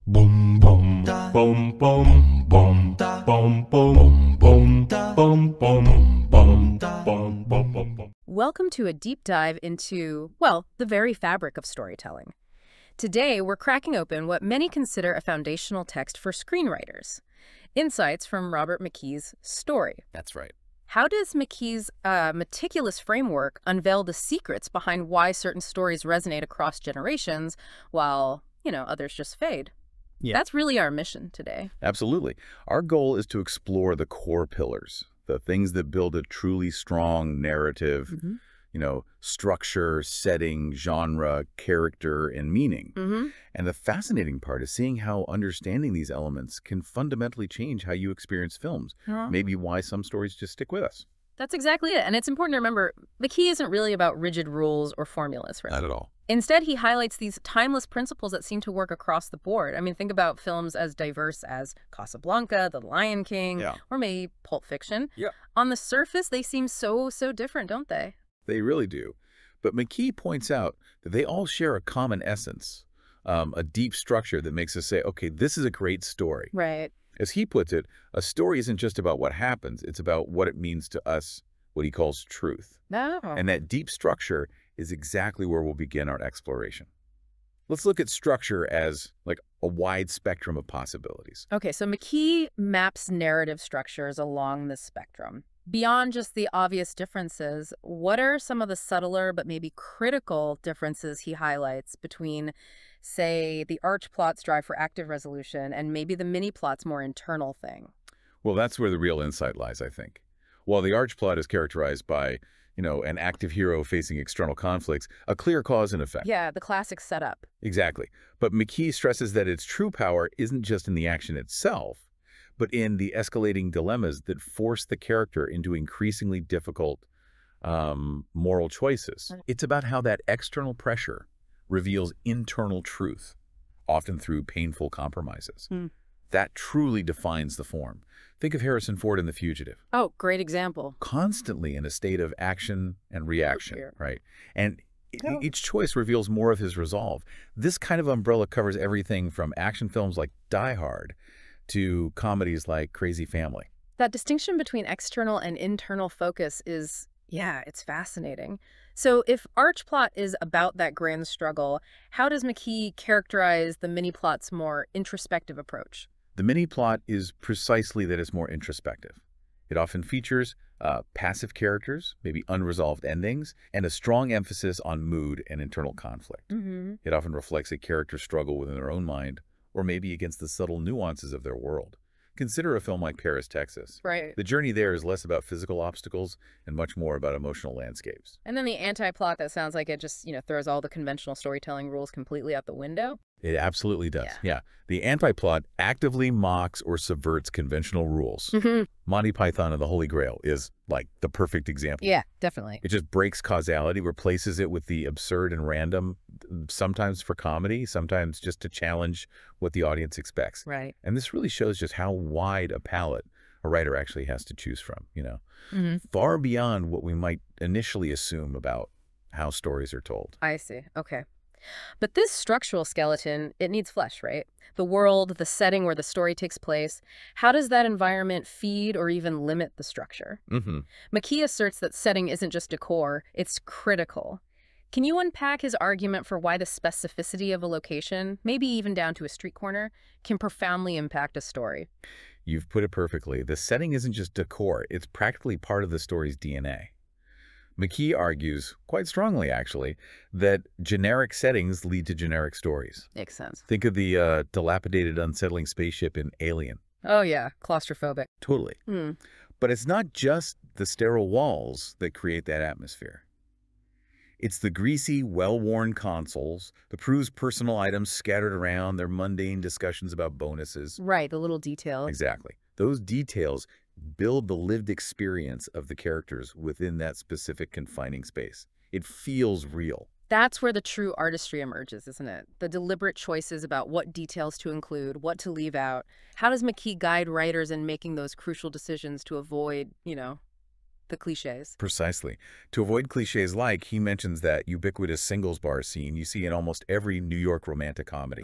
Boom boom boom boom boom boom boom boom boom boom boom boom boom. Welcome to a deep dive into, well, the very fabric of storytelling. Today, we're cracking open what many consider a foundational text for screenwriters. Insights from Robert McKee's Story. That's right. How does McKee's meticulous framework unveil the secrets behind why certain stories resonate across generations while, others just fade? Yeah. That's really our mission today. Absolutely. Our goal is to explore the core pillars, the things that build a truly strong narrative, structure, setting, genre, character, and meaning. And the fascinating part is seeing how understanding these elements can fundamentally change how you experience films, maybe why some stories just stick with us. That's exactly it. And it's important to remember, McKee isn't really about rigid rules or formulas, right? Not at all. Instead, he highlights these timeless principles that seem to work across the board. I mean, think about films as diverse as Casablanca, The Lion King, or maybe Pulp Fiction. Yeah. On the surface, they seem so different, don't they? They really do. But McKee points out that they all share a common essence, a deep structure that makes us say, okay, this is a great story. Right. As he puts it, a story isn't just about what happens, it's about what it means to us, what he calls truth. Oh. And that deep structure is exactly where we'll begin our exploration. Let's look at structure as like a wide spectrum of possibilities. Okay, so McKee maps narrative structures along this spectrum. Beyond just the obvious differences, what are some of the subtler but maybe critical differences he highlights between, say, the arch plot's drive for active resolution and maybe the mini plot's more internal thing? Well, that's where the real insight lies, I think. While the arch plot is characterized by, an active hero facing external conflicts, a clear cause and effect. Yeah, the classic setup. Exactly. But McKee stresses that its true power isn't just in the action itself, but in the escalating dilemmas that force the character into increasingly difficult moral choices. It's about how that external pressure reveals internal truth, often through painful compromises. That truly defines the form. Think of Harrison Ford in The Fugitive. Oh, great example. Constantly in a state of action and reaction, right? And each choice reveals more of his resolve. This kind of umbrella covers everything from action films like Die Hard to comedies like Crazy Family. That distinction between external and internal focus is, it's fascinating. So if arch plot is about that grand struggle, how does McKee characterize the mini plot's more introspective approach? The mini plot is precisely that it's more introspective. It often features passive characters, maybe unresolved endings, and a strong emphasis on mood and internal conflict. It often reflects a character's struggle within their own mind, or maybe against the subtle nuances of their world. Consider a film like Paris, Texas. Right. The journey there is less about physical obstacles and much more about emotional landscapes. And then the anti-plot that sounds like it just, throws all the conventional storytelling rules completely out the window. It absolutely does. Yeah. The anti-plot actively mocks or subverts conventional rules. Monty Python and the Holy Grail is like the perfect example. Yeah, definitely. It just breaks causality, replaces it with the absurd and random, sometimes for comedy, sometimes just to challenge what the audience expects. Right. And this really shows just how wide a palette a writer actually has to choose from, far beyond what we might initially assume about how stories are told. I see. Okay. But this structural skeleton, it needs flesh, right? The world, the setting where the story takes place. How does that environment feed or even limit the structure? McKee asserts that setting isn't just decor, it's critical. Can you unpack his argument for why the specificity of a location, maybe even down to a street corner, can profoundly impact a story? You've put it perfectly. The setting isn't just decor, it's practically part of the story's DNA. McKee argues, quite strongly actually, that generic settings lead to generic stories. Makes sense. Think of the dilapidated, unsettling spaceship in Alien. Oh yeah, claustrophobic. Totally. But it's not just the sterile walls that create that atmosphere. It's the greasy, well-worn consoles, the crew's personal items scattered around, their mundane discussions about bonuses. Right, the little details. Exactly. Those details build the lived experience of the characters within that specific confining space. It feels real. That's where the true artistry emerges, isn't it? The deliberate choices about what details to include, what to leave out. How does McKee guide writers in making those crucial decisions to avoid, the cliches. Precisely. To avoid cliches like, he mentions that ubiquitous singles bar scene you see in almost every New York romantic comedy.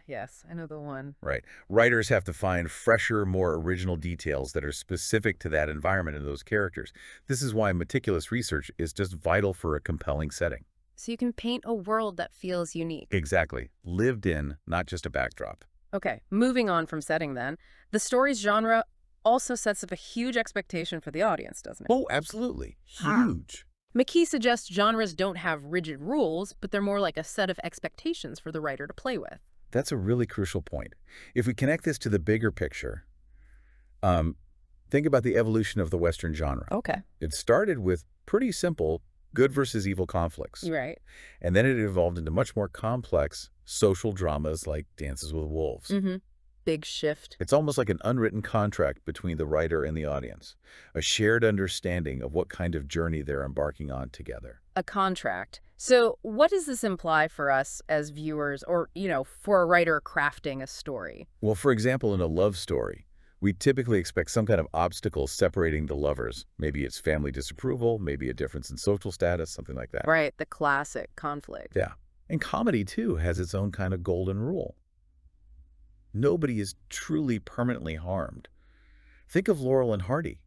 Yes, I know the one. Right. Writers have to find fresher, more original details that are specific to that environment and those characters. This is why meticulous research is just vital for a compelling setting. So you can paint a world that feels unique. Exactly. Lived in, not just a backdrop. Okay, moving on from setting then. The story's genre also sets up a huge expectation for the audience, doesn't it? Oh, absolutely. Huge. McKee suggests genres don't have rigid rules, but they're more like a set of expectations for the writer to play with. That's a really crucial point. If we connect this to the bigger picture, think about the evolution of the Western genre. Okay. It started with pretty simple good versus evil conflicts. Right. And then it evolved into much more complex social dramas like Dances with Wolves. Big shift. It's almost like an unwritten contract between the writer and the audience, a shared understanding of what kind of journey they're embarking on together. A contract. So what does this imply for us as viewers or, for a writer crafting a story? Well, for example, in a love story, we typically expect some kind of obstacle separating the lovers. Maybe it's family disapproval, maybe a difference in social status, something like that. Right, the classic conflict. Yeah. And comedy, too, has its own kind of golden rule. Nobody is truly permanently harmed. Think of Laurel and Hardy.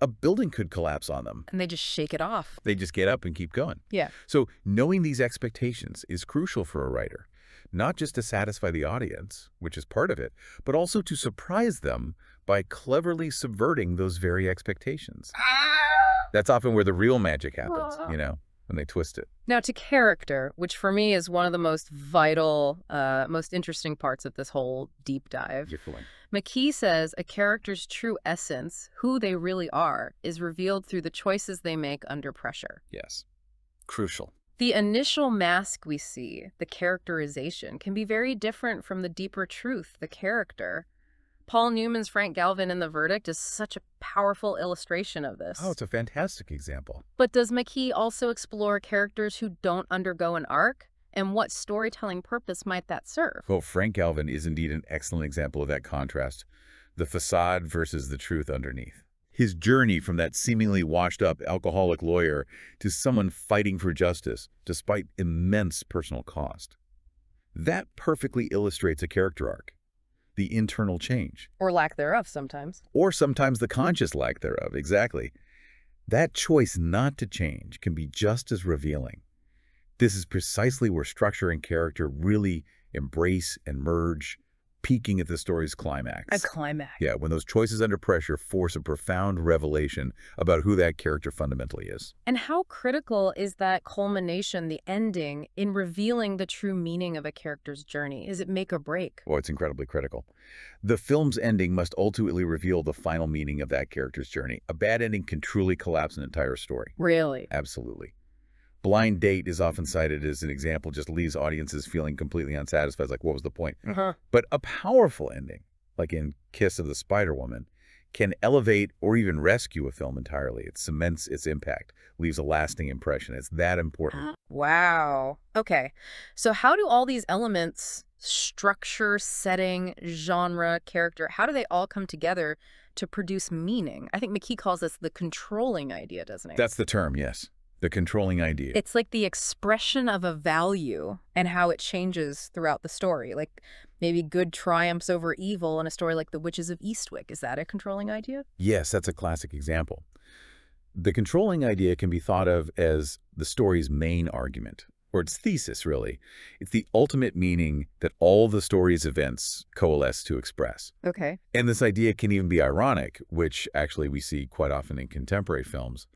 A building could collapse on them. And they just shake it off. They just get up and keep going. Yeah. So knowing these expectations is crucial for a writer, not just to satisfy the audience, which is part of it, but also to surprise them by cleverly subverting those very expectations. That's often where the real magic happens, when they twist it. Now to character, which for me is one of the most vital, most interesting parts of this whole deep dive. McKee says a character's true essence, who they really are, is revealed through the choices they make under pressure. Yes. Crucial. The initial mask we see, the characterization, can be very different from the deeper truth, the character. Paul Newman's Frank Galvin in The Verdict is such a powerful illustration of this. Oh, it's a fantastic example. But does McKee also explore characters who don't undergo an arc? And what storytelling purpose might that serve? Well, Frank Galvin is indeed an excellent example of that contrast, the facade versus the truth underneath. His journey from that seemingly washed-up alcoholic lawyer to someone fighting for justice, despite immense personal cost. That perfectly illustrates a character arc. The internal change. Or lack thereof sometimes. Or sometimes the conscious lack thereof, exactly. That choice not to change can be just as revealing. This is precisely where structure and character really embrace and merge, peaking at the story's climax. A climax. Yeah, when those choices under pressure force a profound revelation about who that character fundamentally is. And how critical is that culmination, the ending, in revealing the true meaning of a character's journey? Is it make or break? Oh, it's incredibly critical. The film's ending must ultimately reveal the final meaning of that character's journey. A bad ending can truly collapse an entire story. Really? Absolutely. Blind Date is often cited as an example, just leaves audiences feeling completely unsatisfied, like, what was the point? But a powerful ending, like in Kiss of the Spider-Woman, can elevate or even rescue a film entirely. It cements its impact, leaves a lasting impression. It's that important. Wow. Okay. So how do all these elements, structure, setting, genre, character, how do they all come together to produce meaning? I think McKee calls this the controlling idea, doesn't he? That's the term, yes. The controlling idea. It's like the expression of a value and how it changes throughout the story. Like maybe good triumphs over evil in a story like The Witches of Eastwick. Is that a controlling idea? Yes, that's a classic example. The controlling idea can be thought of as the story's main argument, or its thesis, really. It's the ultimate meaning that all the story's events coalesce to express. Okay. And this idea can even be ironic, which actually we see quite often in contemporary films.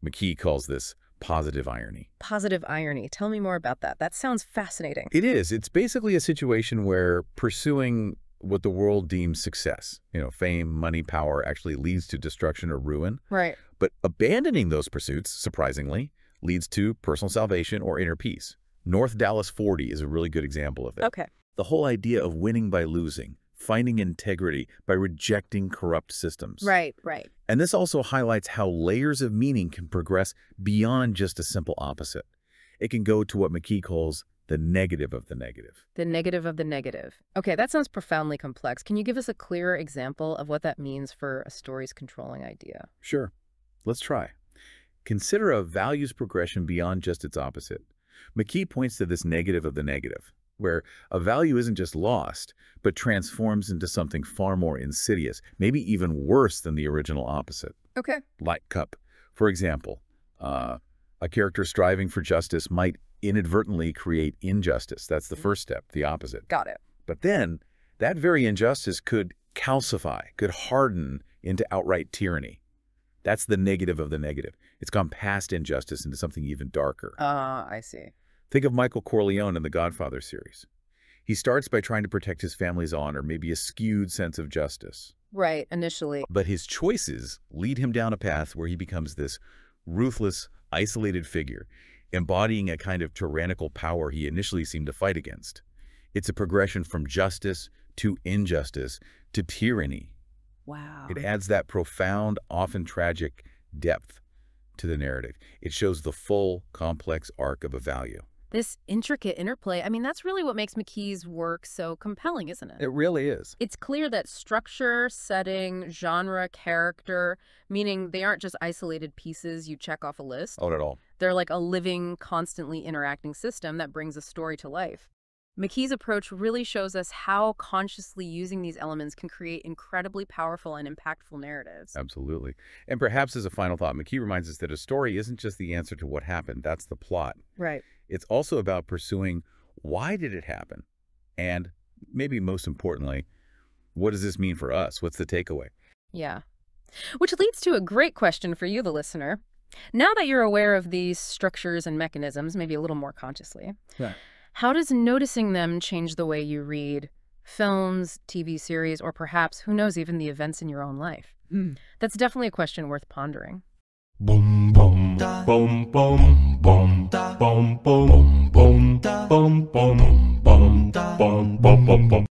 McKee calls this positive irony. Positive irony. Tell me more about that. That sounds fascinating. It is. It's basically a situation where pursuing what the world deems success, fame, money, power, actually leads to destruction or ruin. Right. But abandoning those pursuits, surprisingly, leads to personal salvation or inner peace. North Dallas 40 is a really good example of that. Okay. The whole idea of winning by losing, finding integrity by rejecting corrupt systems. Right, right. And this also highlights how layers of meaning can progress beyond just a simple opposite. It can go to what McKee calls the negative of the negative. The negative of the negative. Okay, that sounds profoundly complex. Can you give us a clearer example of what that means for a story's controlling idea? Sure. Let's try. Consider a values progression beyond just its opposite. McKee points to this negative of the negative, where a value isn't just lost, but transforms into something far more insidious, maybe even worse than the original opposite. Okay. Like cup. For example, a character striving for justice might inadvertently create injustice. That's the first step, the opposite. Got it. But then, that very injustice could calcify, could harden into outright tyranny. That's the negative of the negative. It's gone past injustice into something even darker. I see. Think of Michael Corleone in the Godfather series. He starts by trying to protect his family's honor, maybe a skewed sense of justice. Right, initially. But his choices lead him down a path where he becomes this ruthless, isolated figure, embodying a kind of tyrannical power he initially seemed to fight against. It's a progression from justice to injustice to tyranny. Wow. It adds that profound, often tragic depth to the narrative. It shows the full, complex arc of a value. This intricate interplay, I mean, that's really what makes McKee's work so compelling, isn't it? It really is. It's clear that structure, setting, genre, character, meaning they aren't just isolated pieces you check off a list. Oh, not at all. They're like a living, constantly interacting system that brings a story to life. McKee's approach really shows us how consciously using these elements can create incredibly powerful and impactful narratives. Absolutely. And perhaps as a final thought, McKee reminds us that a story isn't just the answer to what happened. That's the plot. Right. It's also about pursuing why did it happen? And maybe most importantly, what does this mean for us? What's the takeaway? Yeah. Which leads to a great question for you, the listener. Now that you're aware of these structures and mechanisms, maybe a little more consciously, Right. how does noticing them change the way you read films, TV series, or perhaps, who knows, even the events in your own life? That's definitely a question worth pondering. Boom, boom, boom, boom, boom, boom, boom, boom, boom, boom, boom, boom, boom, boom, boom, boom.